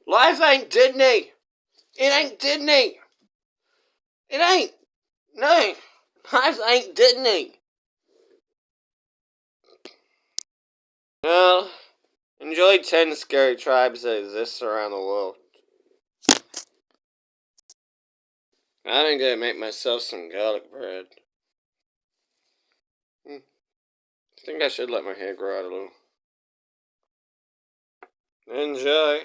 Life ain't Disney. It ain't Disney. It ain't. No. Life ain't Disney. Well, enjoy 10 scary tribes that exist around the world. I'm gonna make myself some garlic bread. I think I should let my hair grow out a little. Enjoy.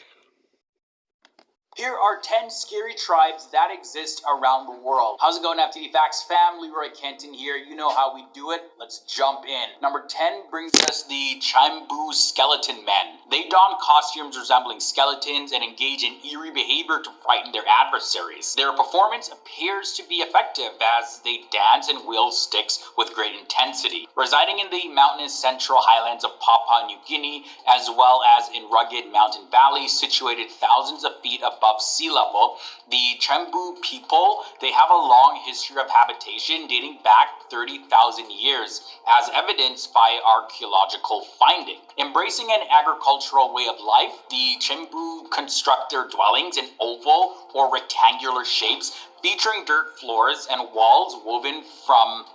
Here are 10 scary tribes that exist around the world. How's it going, FTD Facts fam? Leroy Kenton here. You know how we do it. Let's jump in. Number 10 brings us the Chambu Skeleton Men. They don costumes resembling skeletons and engage in eerie behavior to frighten their adversaries. Their performance appears to be effective as they dance and wield sticks with great intensity. Residing in the mountainous central highlands of Papua New Guinea, as well as in rugged mountain valleys situated thousands of feet above sea level, the Chambu people, they have a long history of habitation dating back 30,000 years, as evidenced by archaeological finding. Embracing an agricultural way of life, the Chambu construct their dwellings in oval or rectangular shapes, featuring dirt floors and walls woven from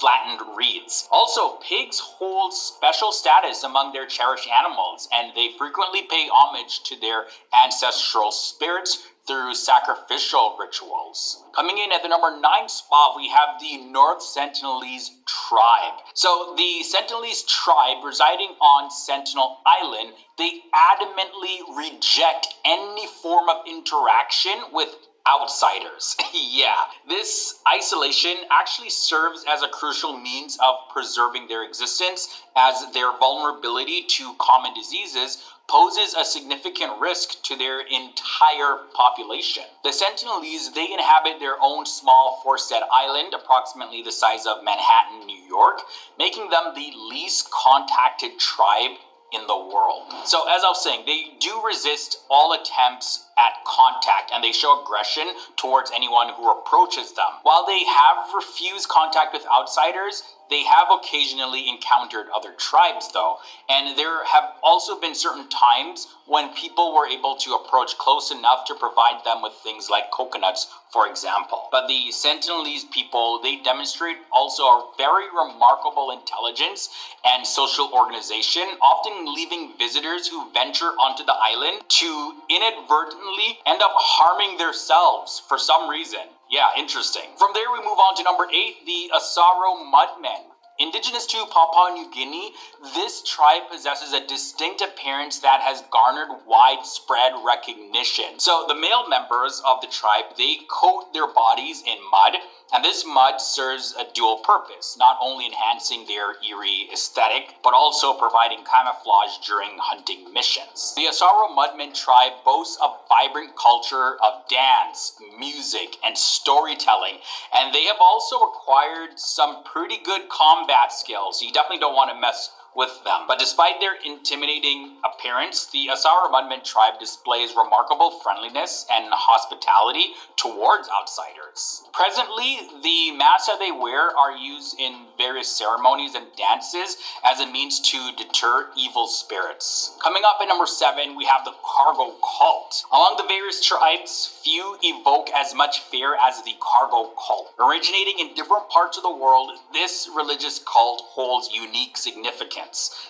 flattened reeds. Also, pigs hold special status among their cherished animals, and they frequently pay homage to their ancestral spirits through sacrificial rituals. Coming in at the number 9 spot, we have the North Sentinelese tribe. So the Sentinelese tribe, residing on Sentinel Island, they adamantly reject any form of interaction with outsiders. Yeah, this isolation actually serves as a crucial means of preserving their existence, as their vulnerability to common diseases poses a significant risk to their entire population. The Sentinelese, they inhabit their own small forested island, approximately the size of Manhattan, New York, making them the least contacted tribe in the world. So as I was saying, they do resist all attempts at contact, and they show aggression towards anyone who approaches them. While they have refused contact with outsiders, they have occasionally encountered other tribes though, and there have also been certain times when people were able to approach close enough to provide them with things like coconuts, for example. But the Sentinelese people, they demonstrate also a very remarkable intelligence and social organization, often leaving visitors who venture onto the island to inadvertently end up harming themselves for some reason. Yeah, interesting. From there, we move on to number 8, the Asaro Mudmen. Indigenous to Papua New Guinea, this tribe possesses a distinct appearance that has garnered widespread recognition. So the male members of the tribe, they coat their bodies in mud, and this mud serves a dual purpose, not only enhancing their eerie aesthetic, but also providing camouflage during hunting missions. The Asaro Mudmen tribe boasts a vibrant culture of dance, music, and storytelling, and they have also acquired some pretty good combat skills. So you definitely don't want to mess with them. But despite their intimidating appearance, the Asaro Mudmen tribe displays remarkable friendliness and hospitality towards outsiders. Presently, the masks that they wear are used in various ceremonies and dances as a means to deter evil spirits. Coming up at number 7, we have the Cargo Cult. Among the various tribes, few evoke as much fear as the Cargo Cult. Originating in different parts of the world, this religious cult holds unique significance.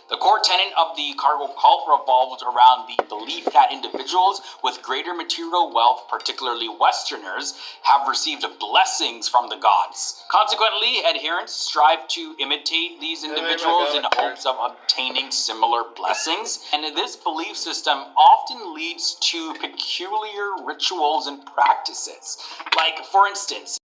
The core tenet of the Cargo Cult revolves around the belief that individuals with greater material wealth, particularly Westerners, have received blessings from the gods. Consequently, adherents strive to imitate these individuals in hopes of obtaining similar blessings, and this belief system often leads to peculiar rituals and practices. Like, for instance,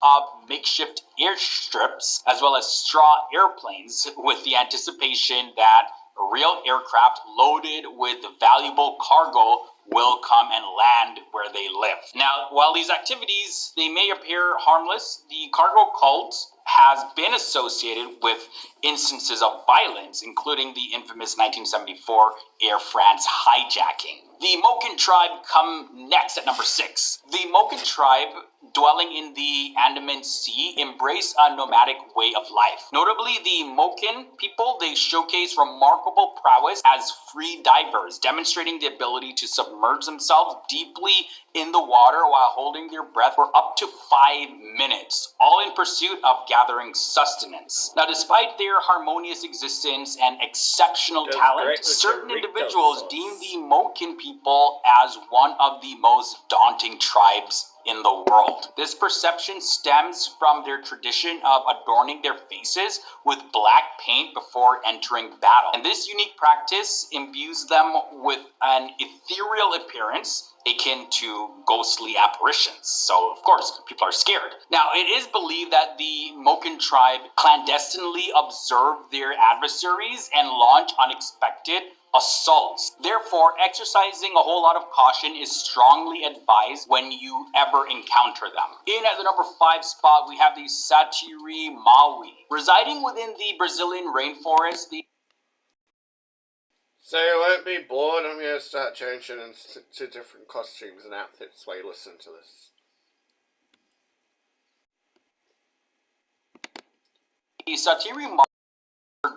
of makeshift airstrips, as well as straw airplanes, with the anticipation that a real aircraft loaded with valuable cargo will come and land where they live. Now, while these activities, they may appear harmless, the Cargo Cult has been associated with instances of violence, including the infamous 1974 Air France hijacking. The Moken tribe come next at number 6. The Moken tribe, dwelling in the Andaman Sea, embrace a nomadic way of life. Notably, the Moken people, they showcase remarkable prowess as free divers, demonstrating the ability to submerge themselves deeply in the water while holding their breath for up to 5 minutes, all in pursuit of gathering sustenance. Now, despite their harmonious existence and exceptional talent, certain individuals deem the Moken people as one of the most daunting tribes in the world. This perception stems from their tradition of adorning their faces with black paint before entering battle. And this unique practice imbues them with an ethereal appearance akin to ghostly apparitions. So, of course, people are scared. Now, it is believed that the Moken tribe clandestinely observe their adversaries and launch unexpected assaults. Therefore, exercising a whole lot of caution is strongly advised when you ever encounter them. In at the number 5 spot, we have the Satiri Maui. Residing within the Brazilian rainforest, So you won't be bored. I'm going to start changing into different costumes and outfits while you listen to this. The Satiri Maui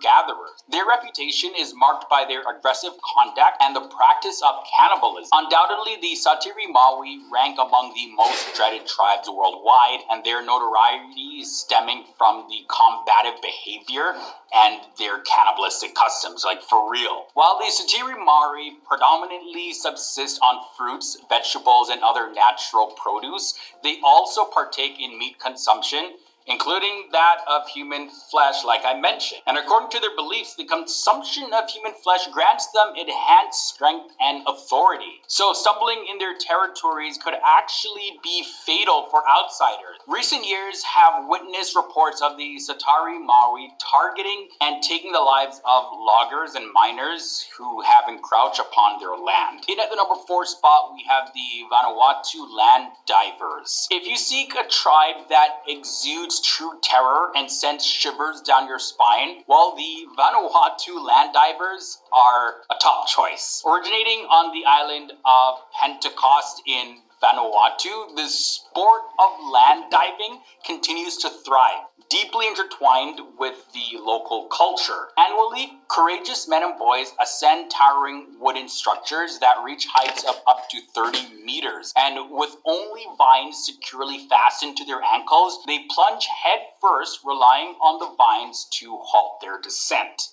gatherers. Their reputation is marked by their aggressive conduct and the practice of cannibalism. Undoubtedly, the Satiri Maui rank among the most dreaded tribes worldwide, and their notoriety is stemming from the combative behavior and their cannibalistic customs, like for real. While the Satiri Maui predominantly subsist on fruits, vegetables, and other natural produce, they also partake in meat consumption, including that of human flesh, like I mentioned. And according to their beliefs, the consumption of human flesh grants them enhanced strength and authority. So stumbling in their territories could actually be fatal for outsiders. Recent years have witnessed reports of the Satiri Maui targeting and taking the lives of loggers and miners who have encroached upon their land. In at the number 4 spot, we have the Vanuatu land divers. If you seek a tribe that exudes true terror and sends shivers down your spine, well, the Vanuatu land divers are a top choice. Originating on the island of Pentecost in Vanuatu, the sport of land diving continues to thrive, deeply intertwined with the local culture. Annually, courageous men and boys ascend towering wooden structures that reach heights of up to 30 meters, and with only vines securely fastened to their ankles, they plunge head first, relying on the vines to halt their descent.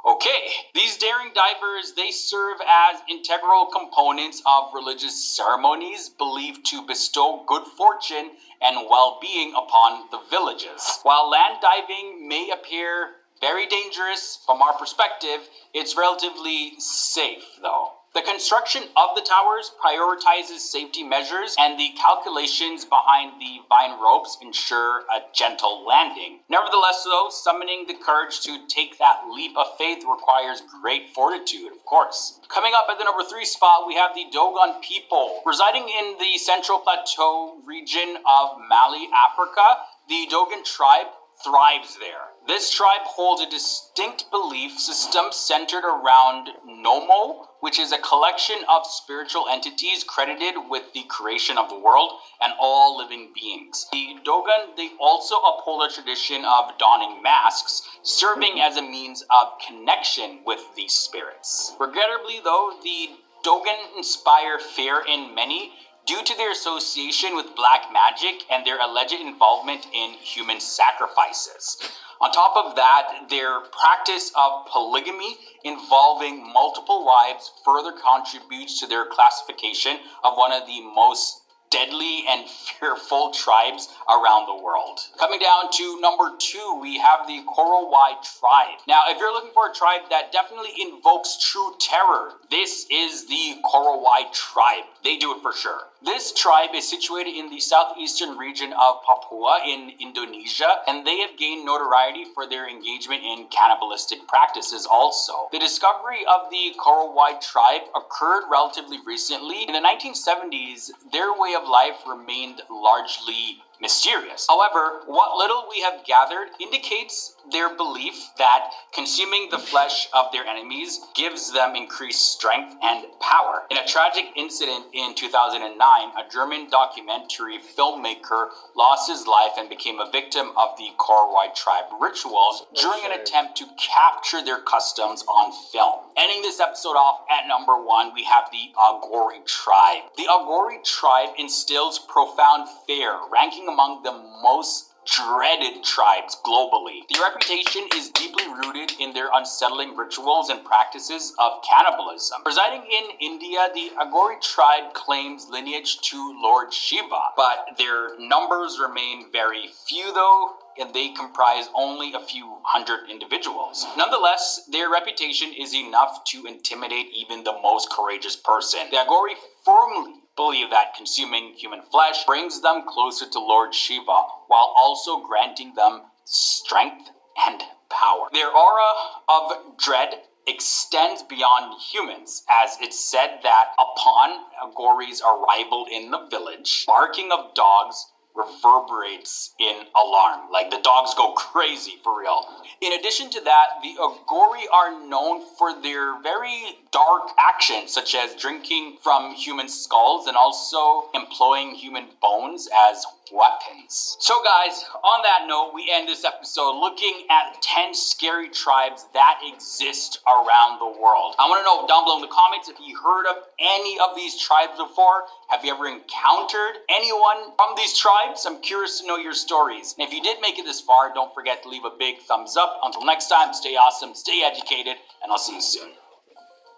Okay, these daring divers, they serve as integral components of religious ceremonies believed to bestow good fortune and well-being upon the villages. While land diving may appear very dangerous from our perspective, it's relatively safe though. The construction of the towers prioritizes safety measures, and the calculations behind the vine ropes ensure a gentle landing. Nevertheless, though, summoning the courage to take that leap of faith requires great fortitude, of course. Coming up at the number 3 spot, we have the Dogon people. Residing in the Central Plateau region of Mali, Africa, the Dogon tribe thrives there. This tribe holds a distinct belief system centered around Nomo, which is a collection of spiritual entities credited with the creation of the world and all living beings. The Dogon, they also uphold a tradition of donning masks, serving as a means of connection with these spirits. Regrettably, though, the Dogon inspire fear in many due to their association with black magic and their alleged involvement in human sacrifices. On top of that, their practice of polygamy involving multiple wives further contributes to their classification of one of the most deadly and fearful tribes around the world. Coming down to number 2, we have the Korowai tribe. Now, if you're looking for a tribe that definitely invokes true terror, this is the Korowai tribe. They do it for sure. This tribe is situated in the southeastern region of Papua in Indonesia, and they have gained notoriety for their engagement in cannibalistic practices also. The discovery of the Korowai tribe occurred relatively recently. In the 1970s, their way of life remained largely mysterious. However, what little we have gathered indicates their belief that consuming the flesh of their enemies gives them increased strength and power. In a tragic incident in 2009, a German documentary filmmaker lost his life and became a victim of the Korowai tribe rituals during an attempt to capture their customs on film. Ending this episode off at number 1, we have the Agori tribe. The Agori tribe instills profound fear, ranking among the most dreaded tribes globally. Their reputation is deeply rooted in their unsettling rituals and practices of cannibalism. Residing in India, the Agori tribe claims lineage to Lord Shiva, but their numbers remain very few though, and they comprise only a few hundred individuals. Nonetheless, their reputation is enough to intimidate even the most courageous person. The Agori firmly believe that consuming human flesh brings them closer to Lord Shiva, while also granting them strength and power. Their aura of dread extends beyond humans, as it's said that upon Agori's arrival in the village, barking of dogs reverberates in alarm. Like, the dogs go crazy for real. In addition to that, the Agori are known for their very dark actions, such as drinking from human skulls and also employing human bones as weapons. So guys, on that note, we end this episode looking at 10 scary tribes that exist around the world. I want to know down below in the comments if you heard of any of these tribes before. Have you ever encountered anyone from these tribes? I'm curious to know your stories. And if you did make it this far, don't forget to leave a big thumbs up. Until next time, stay awesome, stay educated, and I'll see you soon.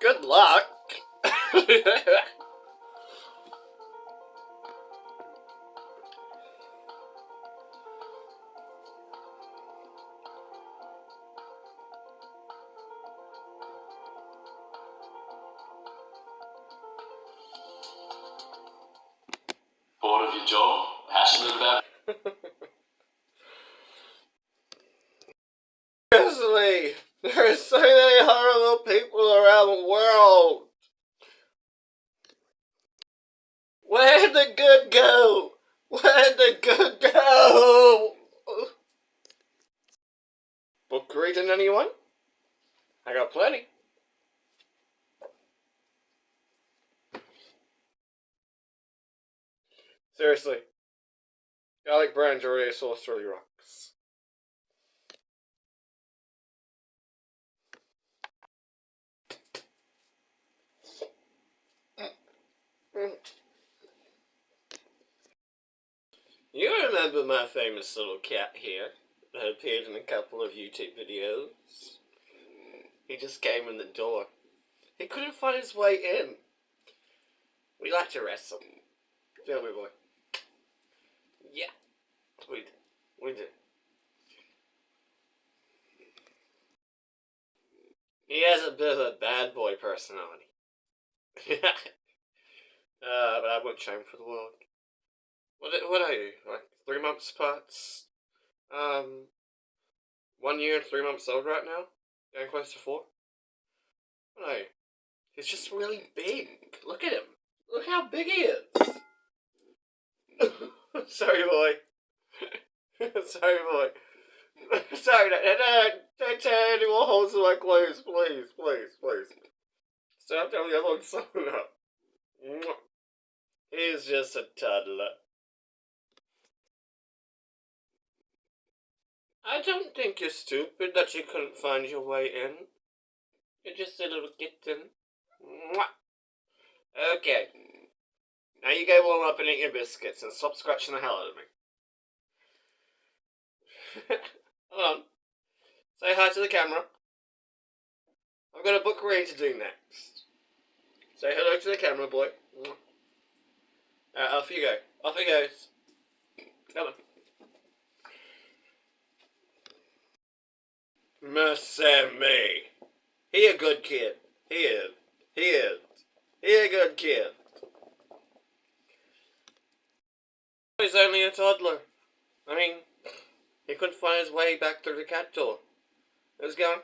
Good luck. Bored of your job? Passionate about Seriously, there are so many horrible people around the world. Where'd the good go? Where'd the good go? Book reading, anyone? I got plenty. Seriously. Garlic bread and Jordan sauce really rocks. You remember my famous little cat here that appeared in a couple of YouTube videos? He just came in the door. He couldn't find his way in. We like to wrestle. Don't we, boy? Yeah, we do. We do. He has a bit of a bad boy personality. But I won't show him for the world. What are you? Like 3 months apart? 1 year and 3 months old right now? Getting close to 4? What are you? He's just really big. Look at him. Look how big he is. Sorry, boy. Sorry, boy. Sorry, don't tear any more holes in my clothes, please, please, please. Stop telling me I'm something up. He's just a toddler. I don't think you're stupid that you couldn't find your way in. You're just a little kitten. Okay. Now you go warm up and eat your biscuits and stop scratching the hell out of me. Hold on. Say hi to the camera. I've got a book reading to do next. Say hello to the camera, boy. Off you go. Off he goes. Come on. Mercy me. He a good kid. He is. He is. He a good kid. He's only a toddler. I mean, he couldn't find his way back through the cat door. It was going...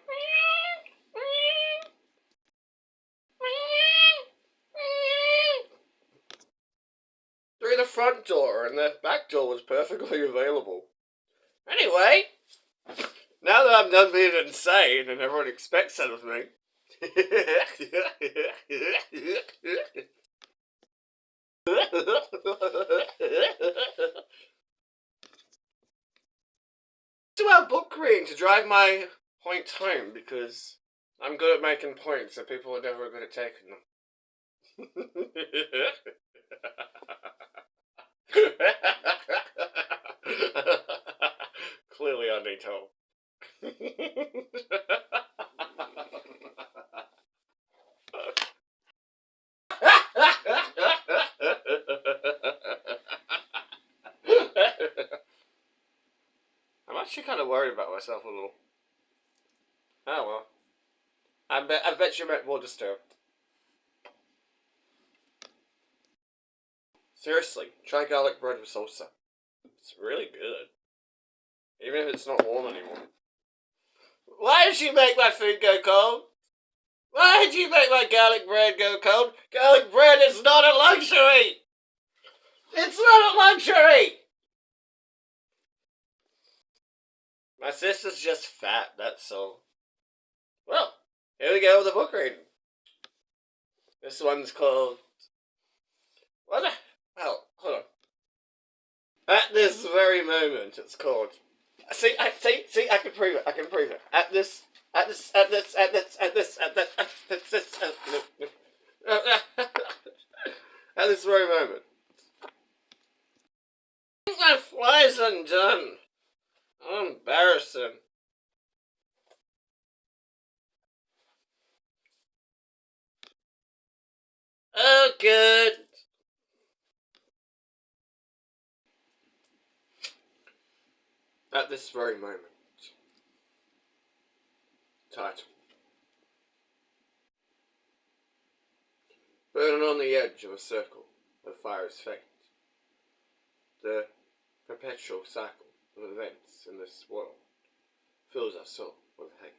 through the front door, and the back door was perfectly available. Anyway, Now that I'm done being insane and everyone expects that of me. Do our book reading to drive my point home because I'm good at making points and people are never good at taking them. Clearly I need help. I'm actually kind of worried about myself a little. Oh well. I bet you meant more disturbed. Seriously, try garlic bread with salsa. It's really good. Even if it's not warm anymore. Why did you make my food go cold? Why did you make my garlic bread go cold? Garlic bread is not a luxury! It's not a luxury! My sister's just fat, that's all. Well, here we go with the book reading. This one's called... What the... Oh, hold on. At this very moment, it's called... See, I can prove it, At this very moment. My fly's undone. How embarrassing. Oh, good. At this very moment. Title. Burning on the edge of a circle of fire's fate. The perpetual cycle of events in this world fills us all with hate.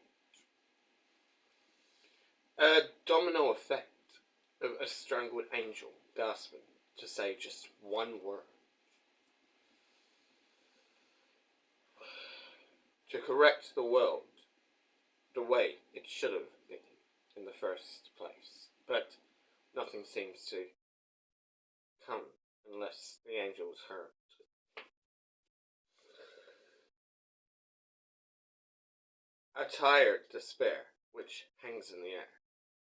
A domino effect of a strangled angel gasping to say just one word. To correct the world the way it should have been in the first place. But nothing seems to come unless the angel's heard. A tired despair which hangs in the air,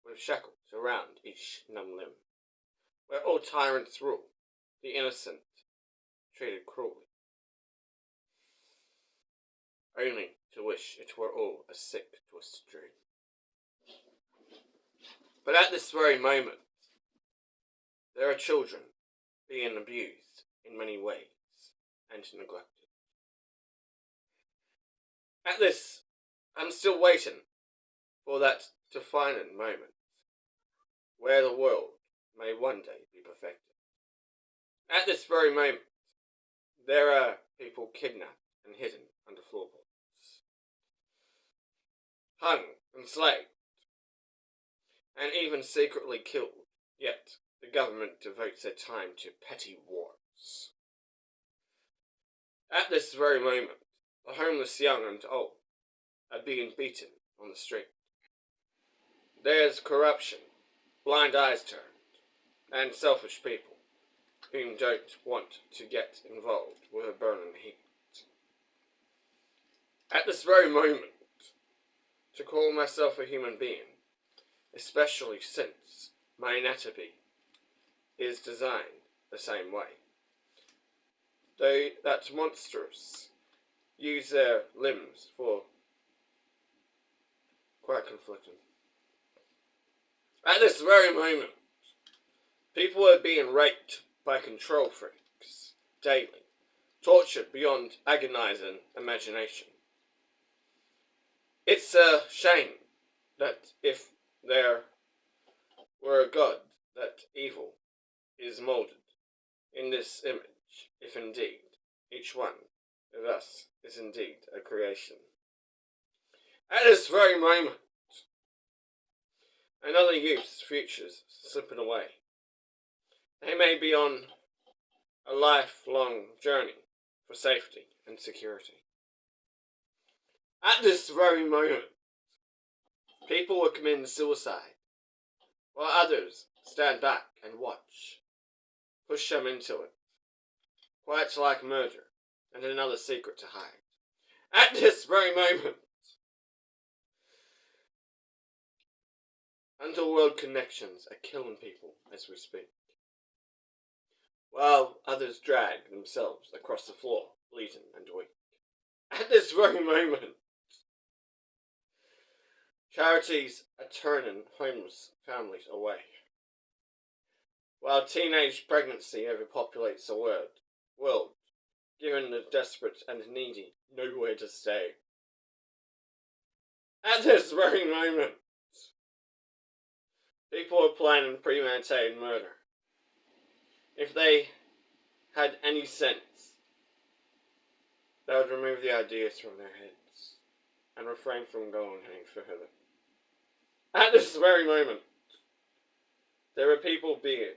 with shackles around each numb limb, where all tyrants rule, the innocent treated cruelly, only to wish it were all a sick, twisted dream. But at this very moment, there are children being abused in many ways and neglected. At this, I'm still waiting for that defining moment where the world may one day be perfected. At this very moment, there are people kidnapped and hidden under floorboards, hung and slaved, and even secretly killed, yet the government devotes their time to petty wars. At this very moment, the homeless young and old are being beaten on the street. There's corruption, blind eyes turned, and selfish people who don't want to get involved with a burning heat. At this very moment, to call myself a human being, especially since my anatomy is designed the same way. They that monsters use their limbs for quite conflicting. At this very moment, people are being raped by control freaks daily, tortured beyond agonizing imagination. It's a shame that if there were a God, that evil is moulded in this image, if indeed each one of us is indeed a creation. At this very moment, another youth's future's slipping away. They may be on a lifelong journey for safety and security. At this very moment, people are committing suicide, while others stand back and watch, push them into it, quite like murder, and another secret to hide. At this very moment, underworld connections are killing people as we speak, while others drag themselves across the floor, bleeding and weak. At this very moment, charities are turning homeless families away, while teenage pregnancy overpopulates the world, giving the desperate and needy nowhere to stay. At this very moment, people are planning premeditated murder. If they had any sense, they would remove the ideas from their heads and refrain from going any further. At this very moment, there are people being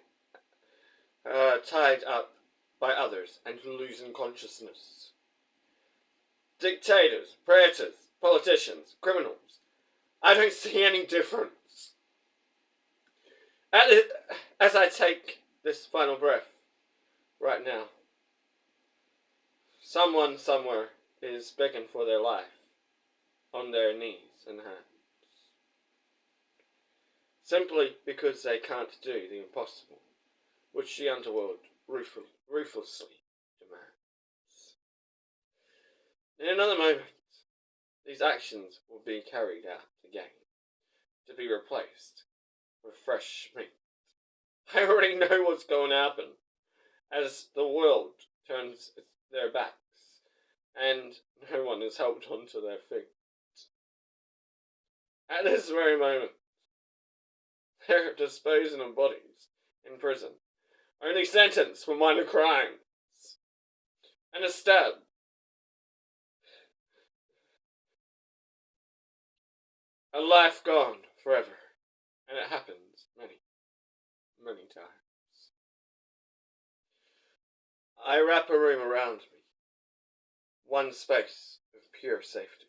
tied up by others and losing consciousness. Dictators, predators, politicians, criminals. I don't see any difference. As I take this final breath right now, someone somewhere is begging for their life on their knees and hands, simply because they can't do the impossible, which the underworld ruthlessly demands. In another moment, these actions will be carried out again, to be replaced with fresh meat. I already know what's going to happen as the world turns their backs and no one is held onto their feet. At this very moment, they're disposing of bodies in prison, only sentenced for minor crimes, and a stab. A life gone forever, and it happens many, many times. I wrap a room around me, one space of pure safety.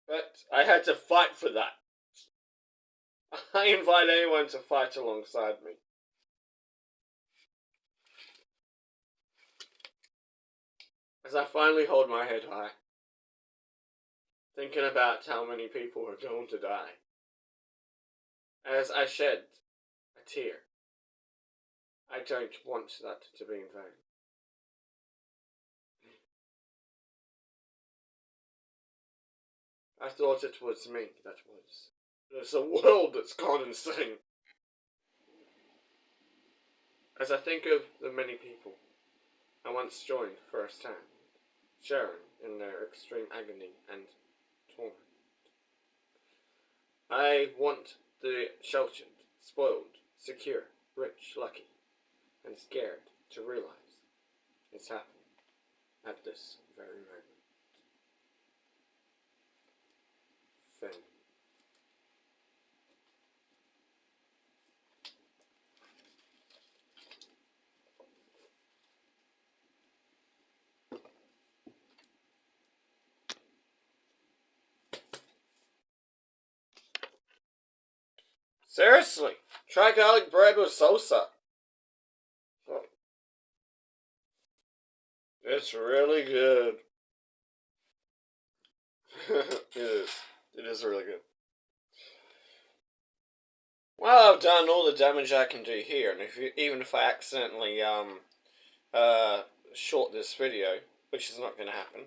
But I had to fight for that. I invite anyone to fight alongside me. As I finally hold my head high, thinking about how many people are going to die, as I shed a tear, I don't want that to be in vain. I thought it was me that was. There's a world that's gone insane. As I think of the many people I once joined firsthand, sharing in their extreme agony and torment, I want the sheltered, spoiled, secure, rich, lucky, and scared to realize it's happening at this very moment. Finn. Seriously, try garlic bread with salsa. It's really good. It is. It is really good. Well, I've done all the damage I can do here, and even if I accidentally short this video, which is not going to happen,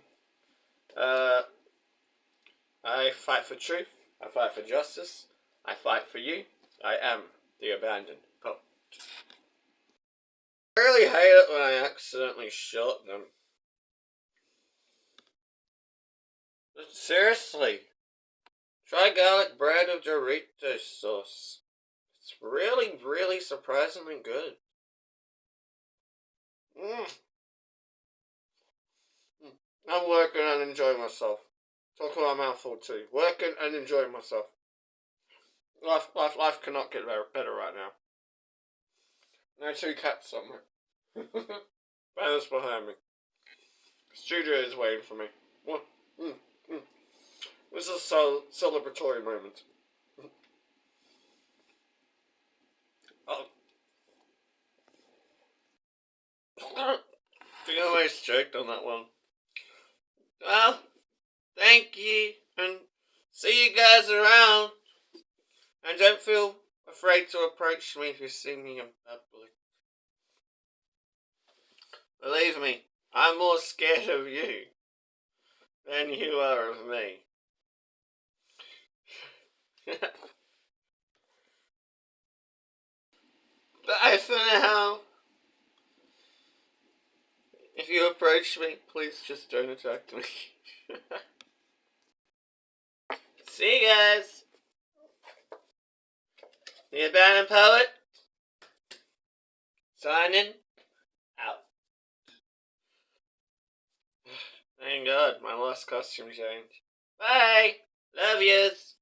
I fight for truth. I fight for justice. I fight for you. I am the abandoned poet. I really hate it when I accidentally short them. But seriously, try garlic bread with Doritos sauce. It's really, really surprisingly good. I'm working and enjoying myself. Talking about mouthful too. Working and enjoying myself. Life cannot get better right now. There are two cats somewhere. Banner's behind me. Studio is waiting for me. was a celebratory moment. Oh. I almost joked on that one. Well, thank you, and see you guys around. And don't feel afraid to approach me if you see me in public. Believe me, I'm more scared of you than you are of me. Bye for now. If you approach me, please just don't attack me. See you guys. The Abandoned Poet, signing out. Thank God, my last costume changed. Bye. Love yous.